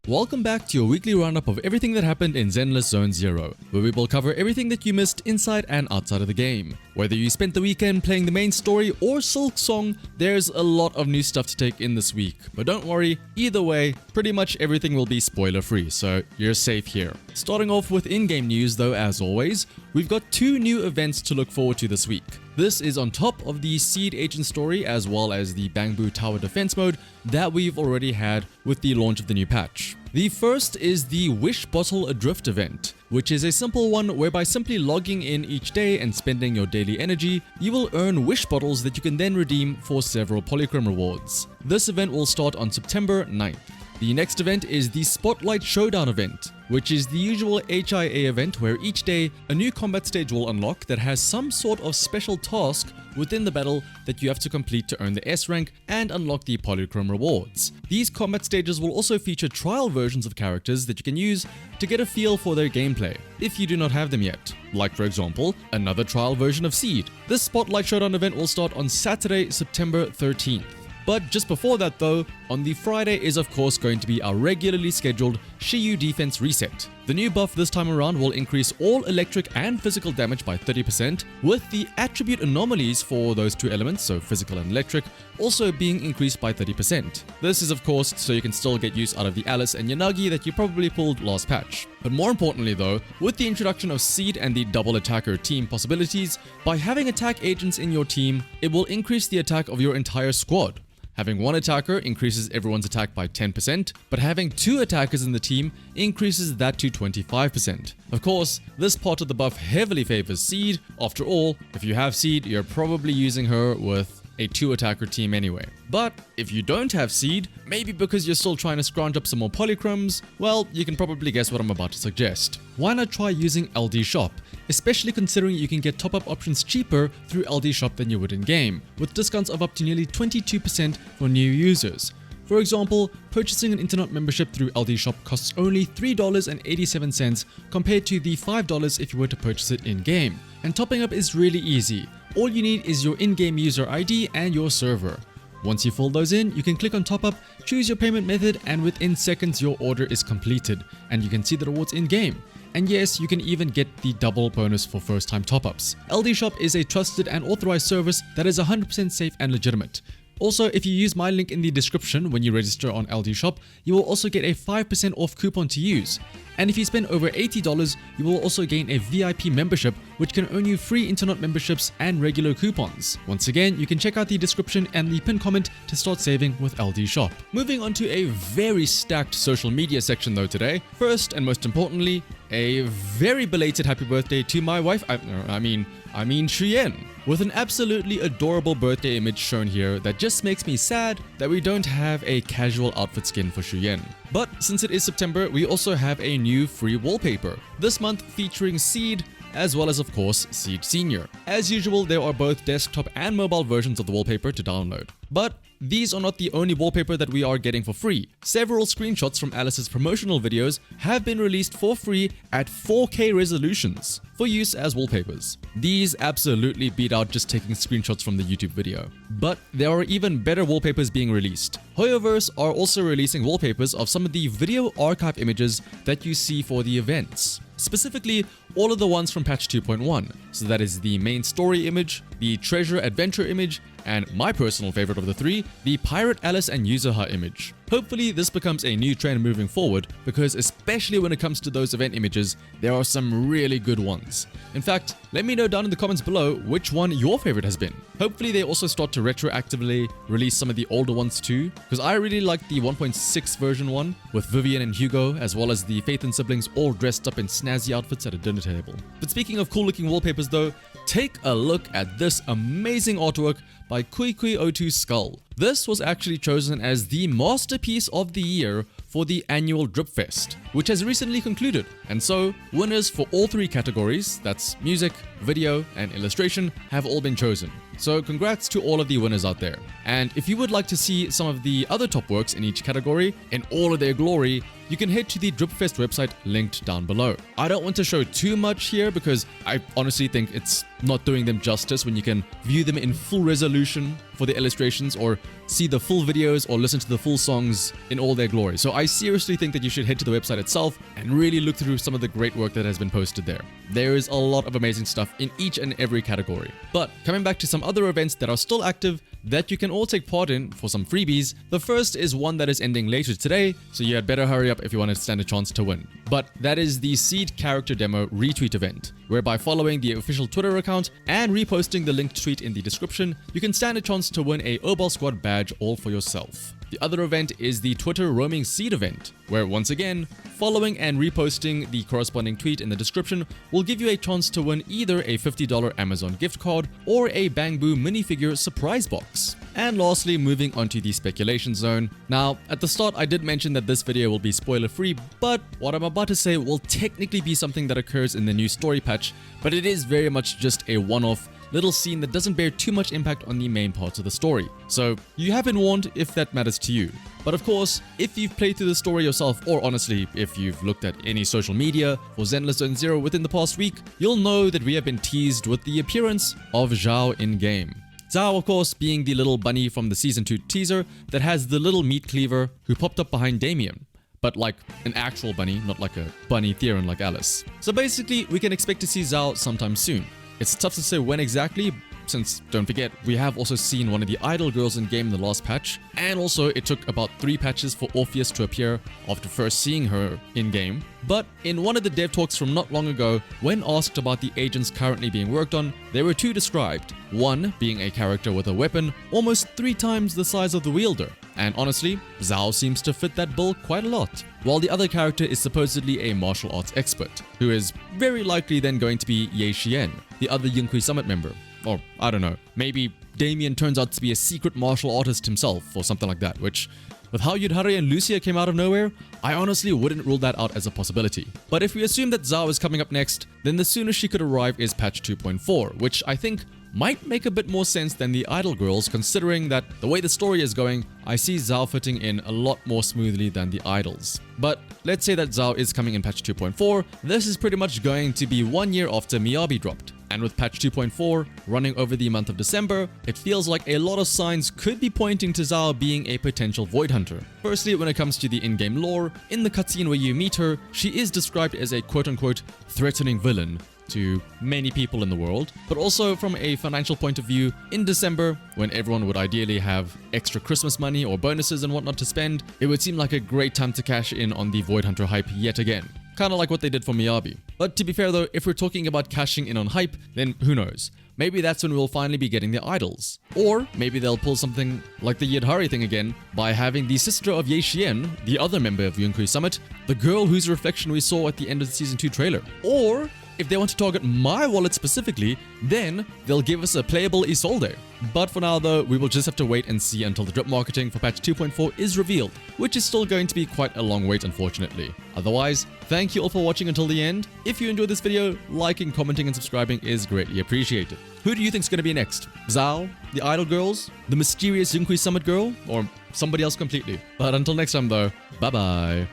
Welcome back to your weekly roundup of everything that happened in Zenless Zone Zero, where we will cover everything that you missed inside and outside of the game. Whether you spent the weekend playing the main story or Silk Song, there's a lot of new stuff to take in this week. But don't worry, either way, pretty much everything will be spoiler free, so you're safe here. Starting off with in-game news though, as always, we've got two new events to look forward to this week. This is on top of the Seed Agent story as well as the Bamboo Tower Defense mode that we've already had with the launch of the new patch. The first is the Wish Bottle Adrift event, which is a simple one whereby simply logging in each day and spending your daily energy, you will earn wish bottles that you can then redeem for several polychrome rewards. This event will start on September 9th. The next event is the Spotlight Showdown event, which is the usual HIA event where each day a new combat stage will unlock that has some sort of special task within the battle that you have to complete to earn the S rank and unlock the polychrome rewards. These combat stages will also feature trial versions of characters that you can use to get a feel for their gameplay, if you do not have them yet. Like for example, another trial version of Seed. This Spotlight Showdown event will start on Saturday, September 13th. But just before that though, on the Friday is of course going to be our regularly scheduled Shiyu Defense Reset. The new buff this time around will increase all electric and physical damage by 30%, with the attribute anomalies for those two elements, so physical and electric, also being increased by 30%. This is of course so you can still get use out of the Alice and Yanagi that you probably pulled last patch. But more importantly though, with the introduction of Seed and the double attacker team possibilities, by having attack agents in your team, it will increase the attack of your entire squad. Having one attacker increases everyone's attack by 10%, but having two attackers in the team increases that to 25%. Of course, this part of the buff heavily favors Seed. After all, if you have Seed, you're probably using her with a two-attacker team anyway. But if you don't have Seed, maybe because you're still trying to scrounge up some more polychromes, well, you can probably guess what I'm about to suggest. Why not try using LD Shop, especially considering you can get top-up options cheaper through LD Shop than you would in-game, with discounts of up to nearly 22% for new users. For example, purchasing an internet membership through LD Shop costs only $3.87 compared to the $5 if you were to purchase it in-game. And topping up is really easy. All you need is your in-game user ID and your server. Once you fill those in, you can click on top up, choose your payment method, and within seconds your order is completed and you can see the rewards in-game. And yes, you can even get the double bonus for first-time top-ups. LD Shop is a trusted and authorized service that is 100% safe and legitimate. Also, if you use my link in the description when you register on LD Shop, you will also get a 5% off coupon to use. And if you spend over $80, you will also gain a VIP membership, which can earn you free internet memberships and regular coupons. Once again, you can check out the description and the pinned comment to start saving with LD Shop. Moving on to a very stacked social media section though today. First and most importantly, a very belated happy birthday to my wife, I mean Zhu Yuan, with an absolutely adorable birthday image shown here that just makes me sad that we don't have a casual outfit skin for Zhu Yuan. But since it is September, we also have a new free wallpaper, this month featuring Seed, as well as of course Seed Senior. As usual, there are both desktop and mobile versions of the wallpaper to download. But these are not the only wallpaper that we are getting for free. Several screenshots from Alice's promotional videos have been released for free at 4K resolutions for use as wallpapers. These absolutely beat out just taking screenshots from the YouTube video. But there are even better wallpapers being released. Hoyoverse are also releasing wallpapers of some of the video archive images that you see for the events. Specifically, all of the ones from patch 2.1. So that is the main story image, the treasure adventure image, and my personal favorite of the three, the Pirate Alice and Yuzuha image. Hopefully this becomes a new trend moving forward, because especially when it comes to those event images, there are some really good ones. In fact, let me know down in the comments below which one your favorite has been. Hopefully they also start to retroactively release some of the older ones too, because I really like the 1.6 version one with Vivian and Hugo, as well as the Faith and siblings all dressed up in snazzy outfits at a dinner table. But speaking of cool looking wallpapers though, take a look at this amazing artwork by Kui02 Skull. This was actually chosen as the masterpiece of the year for the annual Drip Fest, which has recently concluded. And so, winners for all three categories, that's music, video, and illustration, have all been chosen. So congrats to all of the winners out there. And if you would like to see some of the other top works in each category in all of their glory, you can head to the Dripfest website linked down below. I don't want to show too much here because I honestly think it's not doing them justice when you can view them in full resolution for the illustrations or see the full videos or listen to the full songs in all their glory. So I seriously think that you should head to the website itself and really look through some of the great work that has been posted there. There is a lot of amazing stuff in each and every category. But coming back to some other events that are still active that you can all take part in for some freebies, the first is one that is ending later today, so you had better hurry up if you want to stand a chance to win. But that is the Seed Character Demo retweet event, where by following the official Twitter account and reposting the linked tweet in the description, you can stand a chance to win a Obal Squad badge all for yourself. The other event is the Twitter Roaming Seed event, where once again, following and reposting the corresponding tweet in the description will give you a chance to win either a $50 Amazon gift card or a Bang Boo minifigure surprise box. And lastly, moving on to the speculation zone. Now, at the start I did mention that this video will be spoiler free, but what I'm about to say will technically be something that occurs in the new story patch, but it is very much just a one-off little scene that doesn't bear too much impact on the main parts of the story. So you have been warned if that matters to you. But of course, if you've played through the story yourself, or honestly, if you've looked at any social media for Zenless Zone Zero within the past week, you'll know that we have been teased with the appearance of Zhao in-game. Zhao, of course, being the little bunny from the Season 2 teaser that has the little meat cleaver who popped up behind Damien. But like an actual bunny, not like a bunny Theron like Alice. So basically, we can expect to see Zhao sometime soon. It's tough to say when exactly, since don't forget, we have also seen one of the idol girls in game in the last patch, and also it took about 3 patches for Orpheus to appear after first seeing her in game. But in one of the dev talks from not long ago, when asked about the agents currently being worked on, there were 2 described. One being a character with a weapon almost 3 times the size of the wielder. And honestly, Zhao seems to fit that bill quite a lot. While the other character is supposedly a martial arts expert, who is very likely then going to be Ye Xian, the other Yunqui Summit member. Or, I don't know, maybe Damien turns out to be a secret martial artist himself or something like that, which, with how Yudhare and Lucia came out of nowhere, I honestly wouldn't rule that out as a possibility. But if we assume that Zhao is coming up next, then the soonest she could arrive is patch 2.4, which I think might make a bit more sense than the idol girls, considering that the way the story is going, I see Zhao fitting in a lot more smoothly than the idols. But let's say that Zhao is coming in patch 2.4, this is pretty much going to be 1 year after Miyabi dropped. And with patch 2.4 running over the month of December, it feels like a lot of signs could be pointing to Zhao being a potential Void Hunter. Firstly, when it comes to the in-game lore, in the cutscene where you meet her, she is described as a quote-unquote threatening villain to many people in the world, but also from a financial point of view, in December, when everyone would ideally have extra Christmas money or bonuses and whatnot to spend, it would seem like a great time to cash in on the Void Hunter hype yet again. Kind of like what they did for Miyabi. But to be fair though, if we're talking about cashing in on hype, then who knows? Maybe that's when we'll finally be getting the idols. Or maybe they'll pull something like the Yudhare thing again by having the sister of Ye Xian, the other member of Yunqui Summit, the girl whose reflection we saw at the end of the Season 2 trailer. Or if they want to target my wallet specifically, then they'll give us a playable Isolde. But for now though, we will just have to wait and see until the drip marketing for patch 2.4 is revealed, which is still going to be quite a long wait unfortunately. Otherwise, thank you all for watching until the end. If you enjoyed this video, liking, commenting and subscribing is greatly appreciated. Who do you think is going to be next? Zhao? The idol girls? The mysterious Yunqui Summit girl? Or somebody else completely? But until next time though, bye bye.